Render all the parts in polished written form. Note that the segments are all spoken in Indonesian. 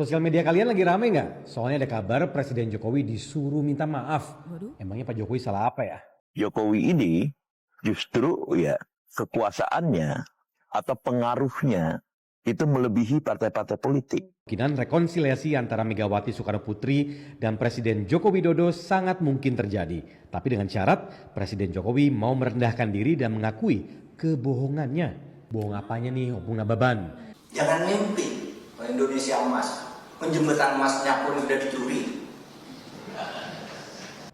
Sosial media kalian lagi rame nggak? Soalnya ada kabar Presiden Jokowi disuruh minta maaf. Waduh. Emangnya Pak Jokowi salah apa ya? Jokowi ini justru ya kekuasaannya atau pengaruhnya itu melebihi partai-partai politik. Kemungkinan rekonsiliasi antara Megawati Soekarno Putri dan Presiden Joko Widodo sangat mungkin terjadi. Tapi dengan syarat Presiden Jokowi mau merendahkan diri dan mengakui kebohongannya. Bohong apanya nih, Opung Nababan? Jangan mimpi Indonesia emas. Penjembatan emasnya pun udah dicuri.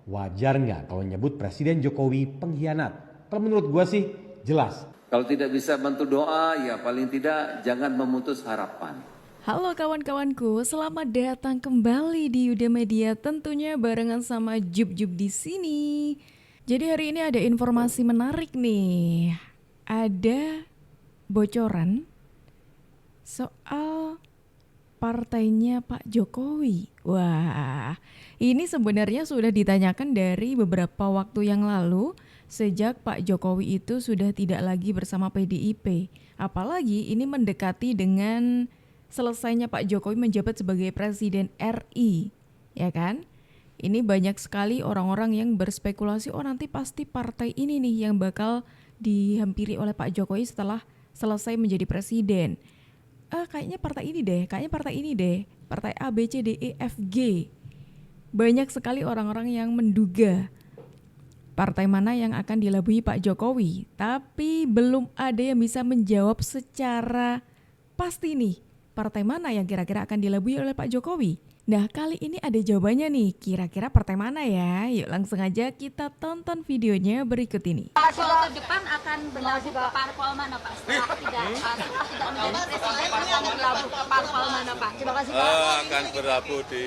Wajar nggak kalau nyebut Presiden Jokowi pengkhianat? Kalau menurut gua sih jelas. Kalau tidak bisa bantu doa, ya paling tidak jangan memutus harapan. Halo kawan-kawanku, selamat datang kembali di Yuda Media, tentunya barengan sama Jub-Jub di sini. Jadi hari ini ada informasi menarik nih. Ada bocoran soal partainya Pak Jokowi. Wah, ini sebenarnya sudah ditanyakan dari beberapa waktu yang lalu sejak Pak Jokowi itu sudah tidak lagi bersama PDIP. Apalagi ini mendekati dengan selesainya Pak Jokowi menjabat sebagai Presiden RI, ya kan? Ini banyak sekali orang-orang yang berspekulasi, oh nanti pasti partai ini nih yang bakal dihampiri oleh Pak Jokowi setelah selesai menjadi presiden. Kayaknya partai ini deh, partai A, B, C, D, E, F, G. Banyak sekali orang-orang yang menduga partai mana yang akan dilabui Pak Jokowi. Tapi belum ada yang bisa menjawab secara pasti nih, partai mana yang kira-kira akan dilabui oleh Pak Jokowi. Nah kali ini ada jawabannya nih, kira-kira partai mana ya? Yuk langsung aja kita tonton videonya berikut ini. Kalau ke depan akan berlabuh ke parpol mana Pak? Setelah tidak menjadi presiden akan berlabuh ke parpol mana Pak? Terima kasih Pak. Akan berlabuh di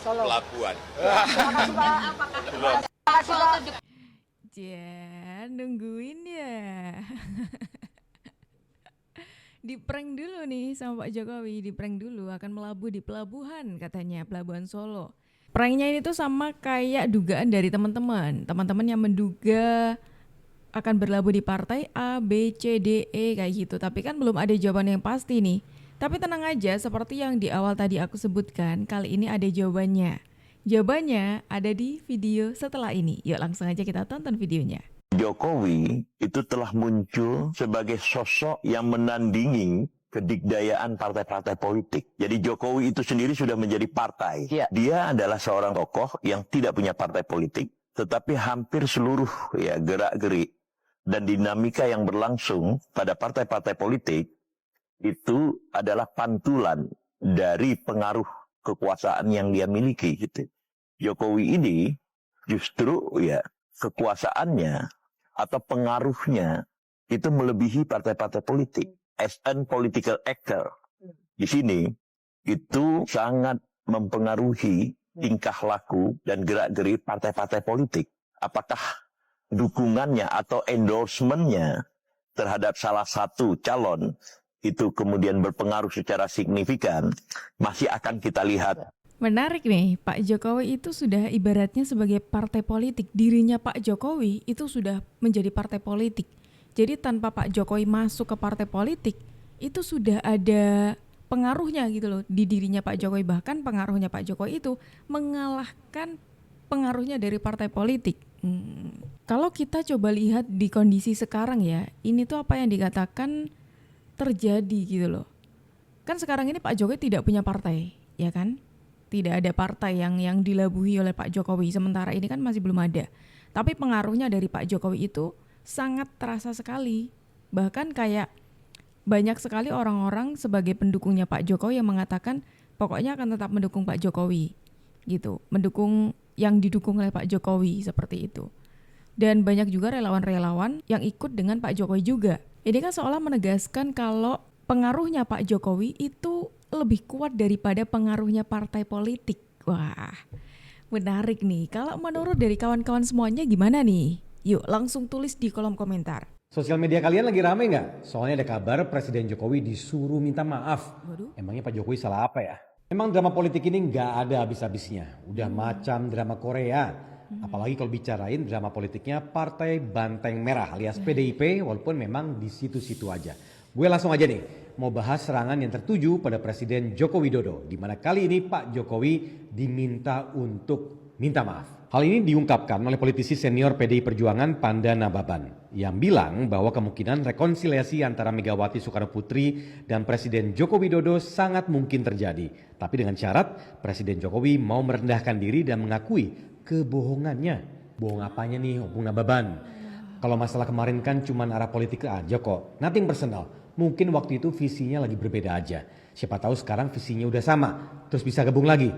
pelabuhan. Terima kasih Pak. Apakah kalau ke depan Nungguin ya. Di prank dulu nih sama Pak Jokowi, di prank dulu akan melabuh di pelabuhan katanya, Pelabuhan Solo. Pranknya ini tuh sama kayak dugaan dari teman-teman yang menduga akan berlabuh di partai A, B, C, D, E kayak gitu. Tapi kan belum ada jawaban yang pasti nih. Tapi tenang aja, seperti yang di awal tadi aku sebutkan, kali ini ada jawabannya. Jawabannya ada di video setelah ini. Yuk langsung aja kita tonton videonya. Jokowi itu telah muncul sebagai sosok yang menandingi kedikdayaan partai-partai politik. Jadi Jokowi itu sendiri sudah menjadi partai. Dia adalah seorang tokoh yang tidak punya partai politik, tetapi hampir seluruh gerak-gerik dan dinamika yang berlangsung pada partai-partai politik itu adalah pantulan dari pengaruh kekuasaan yang dia miliki. Gitu. Jokowi ini justru kekuasaannya atau pengaruhnya itu melebihi partai-partai politik. As an political actor di sini itu sangat mempengaruhi tingkah laku dan gerak-gerik partai-partai politik. Apakah dukungannya atau endorsementnya terhadap salah satu calon itu kemudian berpengaruh secara signifikan, masih akan kita lihat. Menarik nih, Pak Jokowi itu sudah ibaratnya sebagai partai politik. Dirinya Pak Jokowi itu sudah menjadi partai politik. Jadi tanpa Pak Jokowi masuk ke partai politik, itu sudah ada pengaruhnya gitu loh di dirinya Pak Jokowi. Bahkan pengaruhnya Pak Jokowi itu mengalahkan pengaruhnya dari partai politik. Kalau kita coba lihat di kondisi sekarang ya, ini tuh apa yang dikatakan terjadi gitu loh. Kan sekarang ini Pak Jokowi tidak punya partai, ya kan? Tidak ada partai yang dilabuhi oleh Pak Jokowi. Sementara ini kan masih belum ada. Tapi pengaruhnya dari Pak Jokowi itu sangat terasa sekali. Bahkan kayak banyak sekali orang-orang sebagai pendukungnya Pak Jokowi yang mengatakan pokoknya akan tetap mendukung Pak Jokowi. Gitu. Mendukung yang didukung oleh Pak Jokowi seperti itu. Dan banyak juga relawan-relawan yang ikut dengan Pak Jokowi juga. Ini kan seolah menegaskan kalau pengaruhnya Pak Jokowi itu lebih kuat daripada pengaruhnya partai politik. Wah, menarik nih. Kalau menurut dari kawan-kawan semuanya gimana nih? Yuk langsung tulis di kolom komentar. Sosial media kalian lagi rame nggak? Soalnya ada kabar Presiden Jokowi disuruh minta maaf. Waduh. Emangnya Pak Jokowi salah apa ya? Memang drama politik ini nggak ada habis-habisnya. Udah macam drama Korea. Apalagi kalau bicarain drama politiknya Partai Banteng Merah alias PDIP, walaupun memang di situ-situ aja. Gue langsung aja nih, mau bahas serangan yang tertuju pada Presiden Joko Widodo, di mana kali ini Pak Jokowi diminta untuk minta maaf. Hal ini diungkapkan oleh politisi senior PDI Perjuangan Panda Nababan yang bilang bahwa kemungkinan rekonsiliasi antara Megawati Soekarno Putri dan Presiden Joko Widodo sangat mungkin terjadi. Tapi dengan syarat Presiden Jokowi mau merendahkan diri dan mengakui kebohongannya. Bohong apanya nih, Bung Nababan? Kalau masalah kemarin kan cuma arah politik aja kok, nothing personal. Mungkin waktu itu visinya lagi berbeda aja. Siapa tahu sekarang visinya udah sama, terus bisa gabung lagi.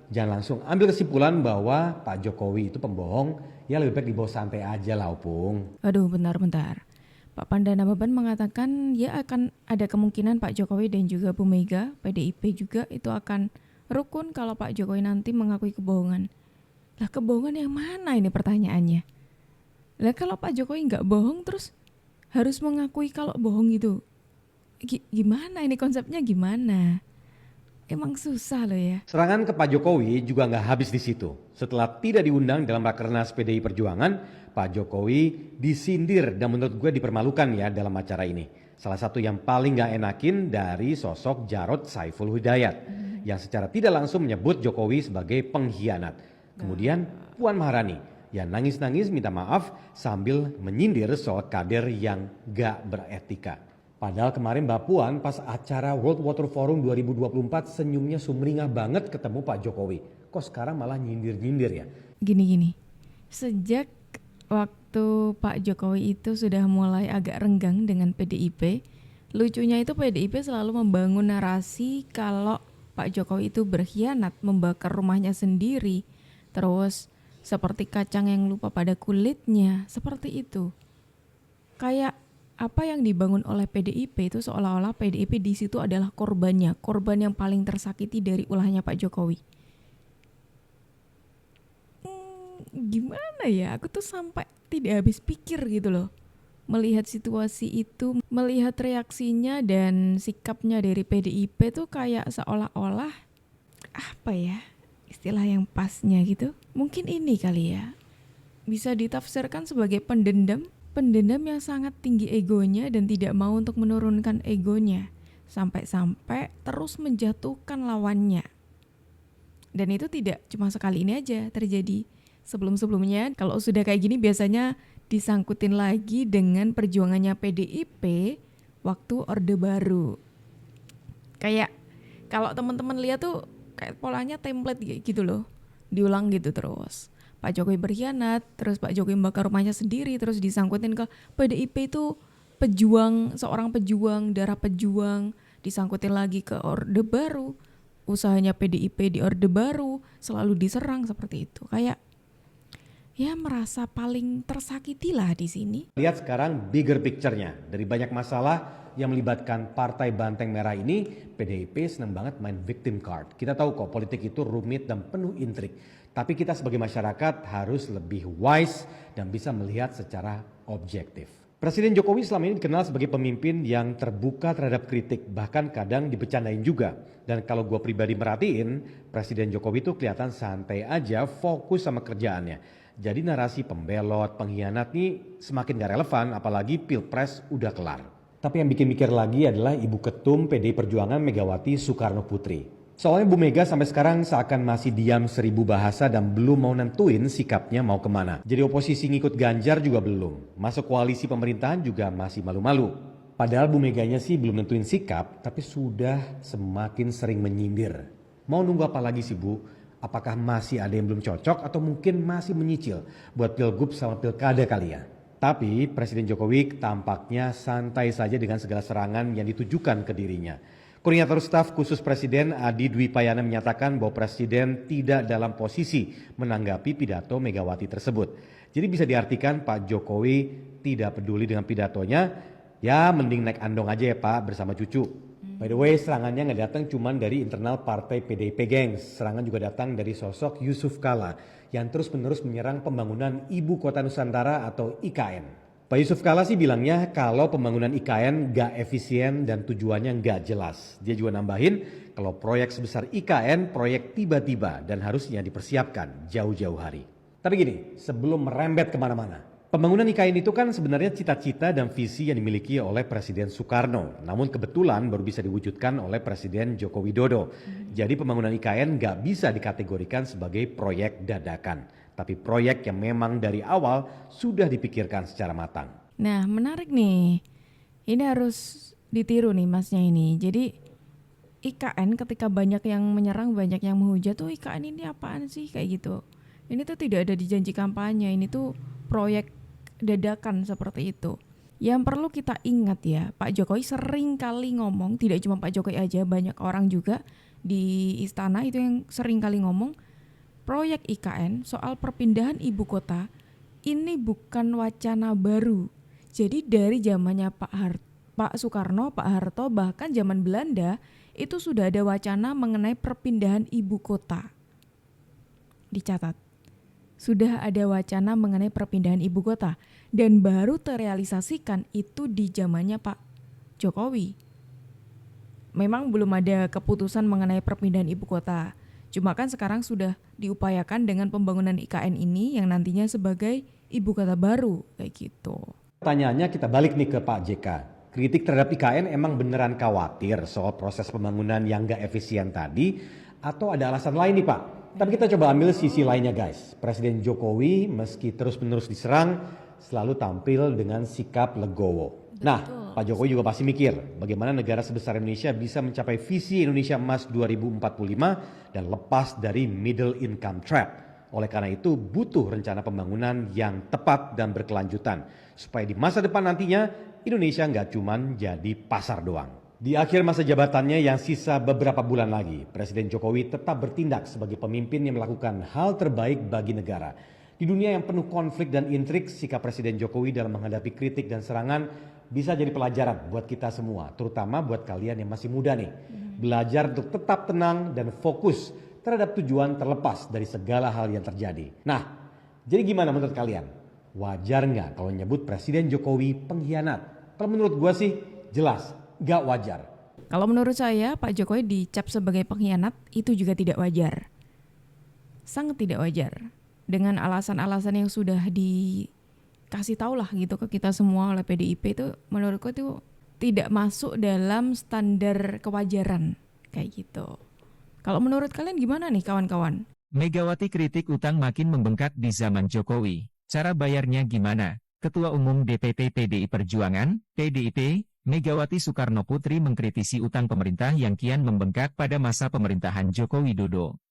Jangan langsung ambil kesimpulan bahwa Pak Jokowi itu pembohong, ya lebih baik dibawa santai aja lah Opung. Aduh, bentar. Pak Panda Nababan mengatakan ya akan ada kemungkinan Pak Jokowi dan juga Bu Mega, PDIP juga itu akan rukun kalau Pak Jokowi nanti mengakui kebohongan. Lah kebohongan yang mana ini pertanyaannya? Lah kalau Pak Jokowi nggak bohong terus harus mengakui kalau bohong gitu. Gimana ini konsepnya gimana? Emang susah loh ya. Serangan ke Pak Jokowi juga nggak habis di situ. Setelah tidak diundang dalam Rakernas PDI Perjuangan, Pak Jokowi disindir dan menurut gue dipermalukan ya dalam acara ini. Salah satu yang paling nggak enakin dari sosok Jarod Saiful Hidayat yang secara tidak langsung menyebut Jokowi sebagai pengkhianat. Kemudian Puan Maharani yang nangis-nangis minta maaf sambil menyindir soal kader yang nggak beretika. Padahal kemarin Mbak Puan pas acara World Water Forum 2024 senyumnya sumringah banget ketemu Pak Jokowi. Kok sekarang malah nyindir-nyindir ya? Gini, sejak waktu Pak Jokowi itu sudah mulai agak renggang dengan PDIP, lucunya itu PDIP selalu membangun narasi kalau Pak Jokowi itu berkhianat, membakar rumahnya sendiri, terus seperti kacang yang lupa pada kulitnya, seperti itu. Kayak apa yang dibangun oleh PDIP itu seolah-olah PDIP di situ adalah korban yang paling tersakiti dari ulahnya Pak Jokowi. Gimana ya? Aku tuh sampai tidak habis pikir gitu loh. Melihat situasi itu, melihat reaksinya dan sikapnya dari PDIP tuh kayak seolah-olah apa ya? Istilah yang pasnya gitu. Mungkin ini kali ya. Bisa ditafsirkan sebagai pendendam yang sangat tinggi egonya dan tidak mau untuk menurunkan egonya. Sampai-sampai terus menjatuhkan lawannya. Dan itu tidak cuma sekali ini aja terjadi. Sebelum-sebelumnya kalau sudah kayak gini biasanya disangkutin lagi dengan perjuangannya PDIP waktu Orde Baru. Kayak kalau teman-teman lihat tuh kayak polanya template gitu loh. Diulang gitu terus. Pak Jokowi berkhianat, terus Pak Jokowi membakar rumahnya sendiri, terus disangkutin ke PDIP itu seorang pejuang, darah pejuang, disangkutin lagi ke Orde Baru, usahanya PDIP di Orde Baru, selalu diserang seperti itu. Kayak ya merasa paling tersakiti lah di sini. Lihat sekarang bigger picture-nya. Dari banyak masalah yang melibatkan Partai Banteng Merah ini, PDIP senang banget main victim card. Kita tahu kok politik itu rumit dan penuh intrik. Tapi kita sebagai masyarakat harus lebih wise dan bisa melihat secara objektif. Presiden Jokowi selama ini dikenal sebagai pemimpin yang terbuka terhadap kritik, bahkan kadang dibecandain juga. Dan kalau gue pribadi merhatiin, Presiden Jokowi itu kelihatan santai aja, fokus sama kerjaannya. Jadi narasi pembelot, pengkhianat nih semakin gak relevan, apalagi Pilpres udah kelar. Tapi yang bikin mikir lagi adalah Ibu Ketum PDI Perjuangan Megawati Soekarno Putri. Soalnya Bu Mega sampai sekarang seakan masih diam 1000 bahasa dan belum mau nentuin sikapnya mau kemana. Jadi oposisi ngikut Ganjar juga belum. Masuk koalisi pemerintahan juga masih malu-malu. Padahal Bu Meganya sih belum nentuin sikap, tapi sudah semakin sering menyindir. Mau nunggu apa lagi sih Bu? Apakah masih ada yang belum cocok atau mungkin masih menyicil buat pilgub sama pilkada kali ya? Tapi Presiden Jokowi tampaknya santai saja dengan segala serangan yang ditujukan ke dirinya. Koordinator Staf Khusus Presiden Adi Dwi Payana menyatakan bahwa Presiden tidak dalam posisi menanggapi pidato Megawati tersebut. Jadi bisa diartikan Pak Jokowi tidak peduli dengan pidatonya, ya mending naik andong aja ya Pak bersama cucu. By the way, serangannya nggak datang cuma dari internal partai PDIP gengs. Serangan juga datang dari sosok Yusuf Kala yang terus-menerus menyerang pembangunan Ibu Kota Nusantara atau IKN. Pak Yusuf Kala sih bilangnya kalau pembangunan IKN gak efisien dan tujuannya gak jelas. Dia juga nambahin kalau proyek sebesar IKN proyek tiba-tiba dan harusnya dipersiapkan jauh-jauh hari. Tapi gini, sebelum merembet kemana-mana, Pembangunan IKN itu kan sebenarnya cita-cita dan visi yang dimiliki oleh Presiden Soekarno. Namun kebetulan baru bisa diwujudkan oleh Presiden Joko Widodo. Jadi pembangunan IKN nggak bisa dikategorikan sebagai proyek dadakan. Tapi proyek yang memang dari awal sudah dipikirkan secara matang. Nah, menarik nih. Ini harus ditiru nih masnya ini. Jadi IKN ketika banyak yang menyerang, banyak yang menghujat tuh IKN ini apaan sih kayak gitu. Ini tuh tidak ada di janji kampanye, ini tuh proyek dadakan seperti itu. Yang perlu kita ingat ya, Pak Jokowi sering kali ngomong, tidak cuma Pak Jokowi aja, banyak orang juga di istana itu yang sering kali ngomong, proyek IKN soal perpindahan ibu kota ini bukan wacana baru. Jadi dari zamannya Pak Soekarno, Pak Harto, bahkan zaman Belanda itu sudah ada wacana mengenai perpindahan ibu kota. Dicatat. Sudah ada wacana mengenai perpindahan ibu kota dan baru terrealisasikan itu di zamannya Pak Jokowi. Memang belum ada keputusan mengenai perpindahan ibu kota. Cuma kan sekarang sudah diupayakan dengan pembangunan IKN ini yang nantinya sebagai ibu kota baru kayak gitu. Pertanyaannya kita balik nih ke Pak JK. Kritik terhadap IKN emang beneran khawatir soal proses pembangunan yang gak efisien tadi atau ada alasan lain nih Pak? Tapi kita coba ambil sisi lainnya guys. Presiden Jokowi meski terus-menerus diserang selalu tampil dengan sikap legowo. Nah, Pak Jokowi juga pasti mikir bagaimana negara sebesar Indonesia bisa mencapai visi Indonesia Emas 2045 dan lepas dari middle income trap. Oleh karena itu butuh rencana pembangunan yang tepat dan berkelanjutan supaya di masa depan nantinya Indonesia nggak cuman jadi pasar doang. Di akhir masa jabatannya yang sisa beberapa bulan lagi, Presiden Jokowi tetap bertindak sebagai pemimpin yang melakukan hal terbaik bagi negara. Di dunia yang penuh konflik dan intrik, sikap Presiden Jokowi dalam menghadapi kritik dan serangan bisa jadi pelajaran buat kita semua, terutama buat kalian yang masih muda nih. Belajar untuk tetap tenang dan fokus terhadap tujuan terlepas dari segala hal yang terjadi. Nah, jadi gimana menurut kalian? Wajar nggak kalau nyebut Presiden Jokowi pengkhianat? Kalau menurut gua sih jelas nggak wajar. Kalau menurut saya Pak Jokowi dicap sebagai pengkhianat itu juga tidak wajar. Sangat tidak wajar. Dengan alasan-alasan yang sudah dikasih tahu lah gitu ke kita semua oleh PDIP itu menurutku itu tidak masuk dalam standar kewajaran kayak gitu. Kalau menurut kalian gimana nih kawan-kawan? Megawati kritik utang makin membengkak di zaman Jokowi. Cara bayarnya gimana? Ketua Umum DPP PDI Perjuangan, PDIP, Megawati Soekarno Putri mengkritisi utang pemerintah yang kian membengkak pada masa pemerintahan Joko Widodo.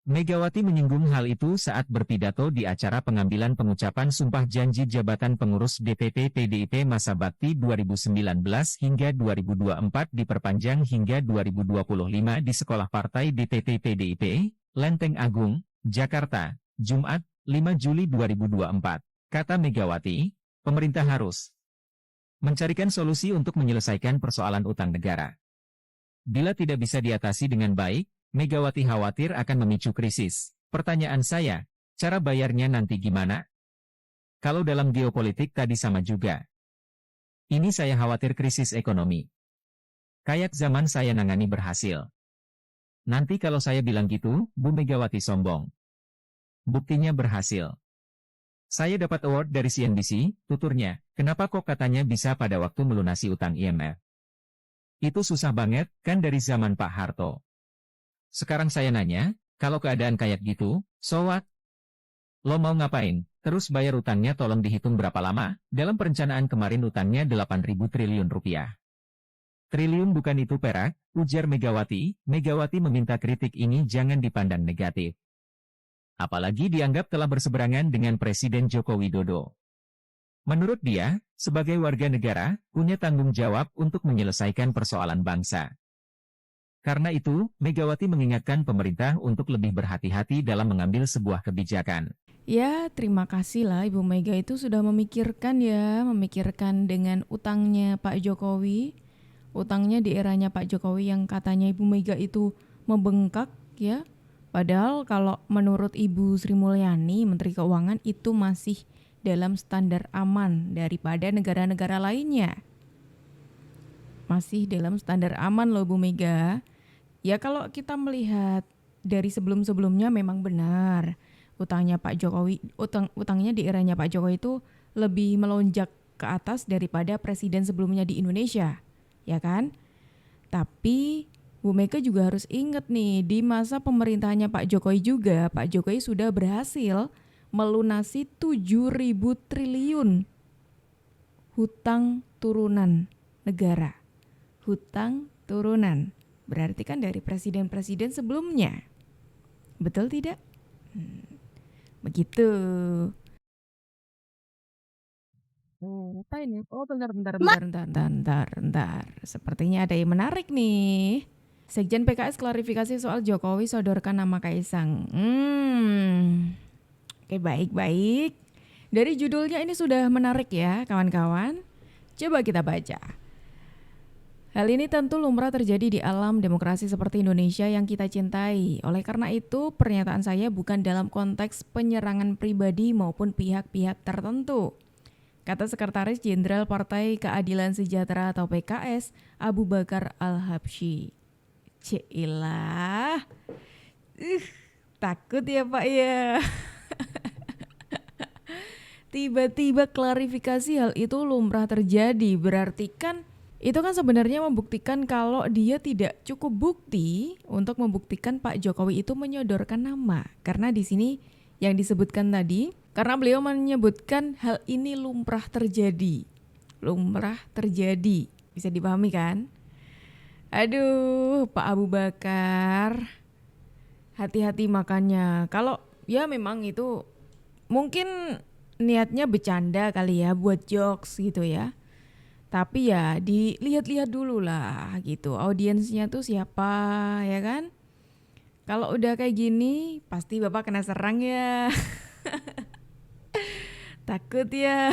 Megawati menyinggung hal itu saat berpidato di acara pengambilan pengucapan sumpah janji jabatan pengurus DPP PDIP masa bakti 2019 hingga 2024 diperpanjang hingga 2025 di Sekolah Partai DPP PDIP, Lenteng Agung, Jakarta, Jumat, 5 Juli 2024. Kata Megawati, pemerintah harus mencarikan solusi untuk menyelesaikan persoalan utang negara. Bila tidak bisa diatasi dengan baik, Megawati khawatir akan memicu krisis. Pertanyaan saya, cara bayarnya nanti gimana? Kalau dalam geopolitik tadi sama juga. Ini saya khawatir krisis ekonomi. Kayak zaman saya nangani berhasil. Nanti kalau saya bilang gitu, Bu Megawati sombong. Buktinya berhasil. Saya dapat award dari CNBC, tuturnya, kenapa kok katanya bisa pada waktu melunasi utang IMF? Itu susah banget, kan dari zaman Pak Harto. Sekarang saya nanya, kalau keadaan kayak gitu, so what? Lo mau ngapain? Terus bayar utangnya tolong dihitung berapa lama? Dalam perencanaan kemarin utangnya 8.000 triliun rupiah. Triliun bukan itu perak, ujar Megawati. Megawati meminta kritik ini jangan dipandang negatif. Apalagi dianggap telah berseberangan dengan Presiden Joko Widodo. Menurut dia, sebagai warga negara, punya tanggung jawab untuk menyelesaikan persoalan bangsa. Karena itu, Megawati mengingatkan pemerintah untuk lebih berhati-hati dalam mengambil sebuah kebijakan. Ya, terima kasih lah Ibu Mega itu sudah memikirkan dengan utangnya Pak Jokowi. Utangnya di eranya Pak Jokowi yang katanya Ibu Mega itu membengkak ya. Padahal kalau menurut Ibu Sri Mulyani, Menteri Keuangan itu masih dalam standar aman daripada negara-negara lainnya. Masih dalam standar aman loh Bu Mega. Ya kalau kita melihat dari sebelum-sebelumnya memang benar utangnya Pak Jokowi, utangnya di eranya Pak Jokowi itu lebih melonjak ke atas daripada presiden sebelumnya di Indonesia, ya kan? Tapi Bu Mega juga harus ingat nih, di masa pemerintahannya Pak Jokowi juga, Pak Jokowi sudah berhasil melunasi 7.000 triliun hutang turunan negara. Hutang turunan. Berarti kan dari presiden-presiden sebelumnya. Betul tidak? Begitu. Apa ini? Oh, bentar. Sepertinya ada yang menarik nih. Sekjen PKS klarifikasi soal Jokowi sodorkan nama Kaisang. Oke, baik. Dari judulnya ini sudah menarik ya, kawan-kawan. Coba kita baca. Hal ini tentu lumrah terjadi di alam demokrasi seperti Indonesia yang kita cintai. Oleh karena itu, pernyataan saya bukan dalam konteks penyerangan pribadi maupun pihak-pihak tertentu. Kata Sekretaris Jenderal Partai Keadilan Sejahtera atau PKS, Abu Bakar Al-Habsyi. Cilah. Takut ya Pak ya. Tiba-tiba klarifikasi hal itu lumrah terjadi. Berarti kan itu kan sebenarnya membuktikan kalau dia tidak cukup bukti untuk membuktikan Pak Jokowi itu menyodorkan nama. Karena di sini yang disebutkan tadi, karena beliau menyebutkan hal ini lumrah terjadi. Lumrah terjadi. Bisa dipahami kan? Aduh, Pak Abu Bakar. Hati-hati makannya. Kalau ya memang itu mungkin niatnya bercanda kali ya, buat jokes gitu ya. Tapi ya dilihat-lihat dulu lah gitu, audiensnya tuh siapa ya kan. Kalau udah kayak gini pasti Bapak kena serang ya. Takut ya.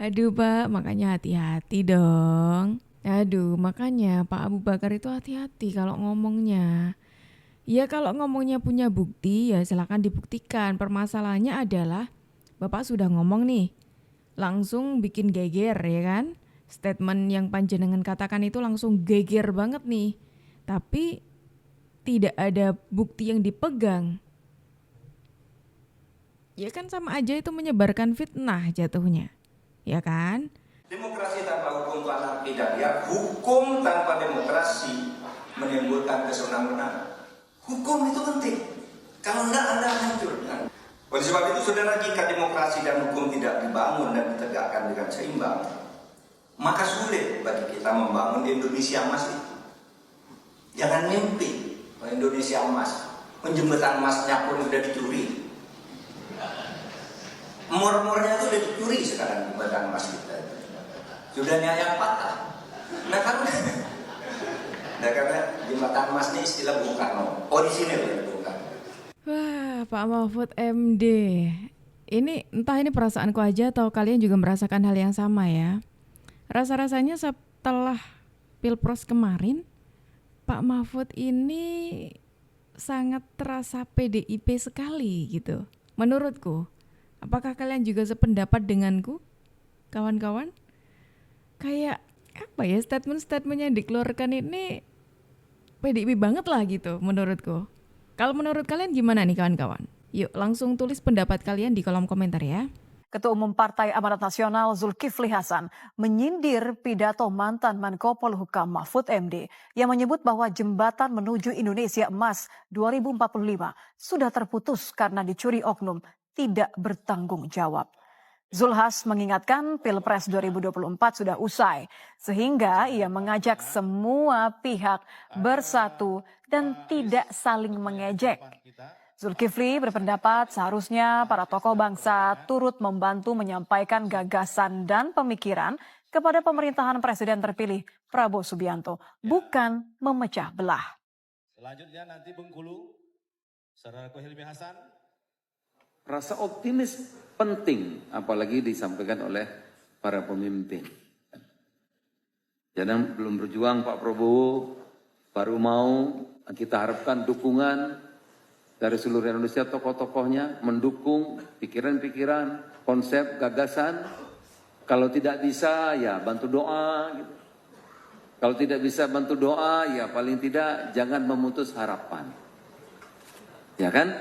Aduh Pak, makanya hati-hati dong. Aduh, makanya Pak Abu Bakar itu hati-hati kalau ngomongnya. Ya kalau ngomongnya punya bukti ya silakan dibuktikan. Permasalahannya adalah Bapak sudah ngomong nih, langsung bikin geger ya kan. Statement yang panjenengan katakan itu langsung geger banget nih. Tapi tidak ada bukti yang dipegang. Ya kan sama aja itu menyebarkan fitnah jatuhnya. Ya kan? Demokrasi tanpa hukum itu anarki dan ya, hukum tanpa demokrasi menimbulkan kesenang-senangan. Hukum itu penting. Kalau enggak Anda hancur. Oleh sebab itu saudara, jika demokrasi dan hukum tidak dibangun dan ditegakkan dengan seimbang, maka sulit bagi kita membangun Indonesia emas itu. Jangan mimpi Indonesia emas, penjembatan emasnya pun sudah dicuri. Murmurnya itu sudah dicuri sekarang jembatan emas kita. Sudah yang patah. Karena jembatan emas ini istilah Bung Karno. Orisinil ya Bung Karno. Wah, Pak Mahfud MD. Entah ini perasaanku aja atau kalian juga merasakan hal yang sama ya. Rasa-rasanya setelah Pilpres kemarin, Pak Mahfud ini sangat terasa PDIP sekali gitu. Menurutku, apakah kalian juga sependapat denganku, kawan-kawan? Kayak apa ya, statement-statement yang dikeluarkan ini PDIP banget lah gitu menurutku. Kalau menurut kalian gimana nih kawan-kawan? Yuk langsung tulis pendapat kalian di kolom komentar ya. Ketua Umum Partai Amanat Nasional Zulkifli Hasan menyindir pidato mantan Menko Polhukam Mahfud MD yang menyebut bahwa jembatan menuju Indonesia Emas 2045 sudah terputus karena dicuri oknum tidak bertanggung jawab. Zulhas mengingatkan Pilpres 2024 sudah usai, sehingga ia mengajak semua pihak bersatu dan tidak saling mengejek. Zulkifli berpendapat seharusnya para tokoh bangsa turut membantu menyampaikan gagasan dan pemikiran kepada pemerintahan Presiden terpilih Prabowo Subianto, bukan memecah belah. Selanjutnya nanti Bengkulu, Saudara Hilmi Hasan. Rasa optimis penting, apalagi disampaikan oleh para pemimpin. Jangan belum berjuang Pak Prabowo, baru mau kita harapkan dukungan dari seluruh Indonesia, tokoh-tokohnya mendukung pikiran-pikiran, konsep, gagasan. Kalau tidak bisa ya bantu doa. Gitu. Kalau tidak bisa bantu doa ya paling tidak jangan memutus harapan. Ya kan?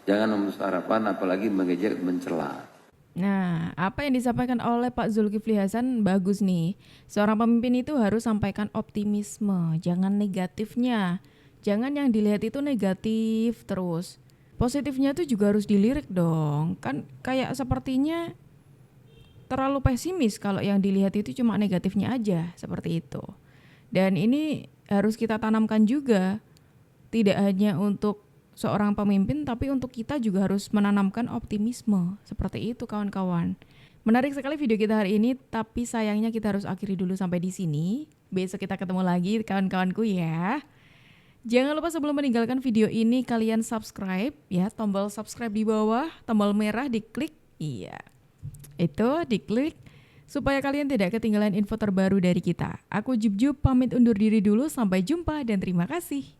Jangan memutus harapan apalagi mengejek, mencela. Nah, apa yang disampaikan oleh Pak Zulkifli Hasan bagus nih. Seorang pemimpin itu harus sampaikan optimisme, jangan negatifnya. Jangan yang dilihat itu negatif terus. Positifnya tuh juga harus dilirik dong. Kan kayak sepertinya terlalu pesimis kalau yang dilihat itu cuma negatifnya aja, seperti itu. Dan ini harus kita tanamkan juga. Tidak hanya untuk seorang pemimpin, tapi untuk kita juga harus menanamkan optimisme. Seperti itu kawan-kawan. Menarik sekali video kita hari ini, tapi sayangnya kita harus akhiri dulu sampai di sini. Besok kita ketemu lagi kawan-kawanku ya. Jangan lupa sebelum meninggalkan video ini kalian subscribe ya, tombol subscribe di bawah, tombol merah diklik. Iya. Itu diklik supaya kalian tidak ketinggalan info terbaru dari kita. Aku Jub pamit undur diri dulu, sampai jumpa dan terima kasih.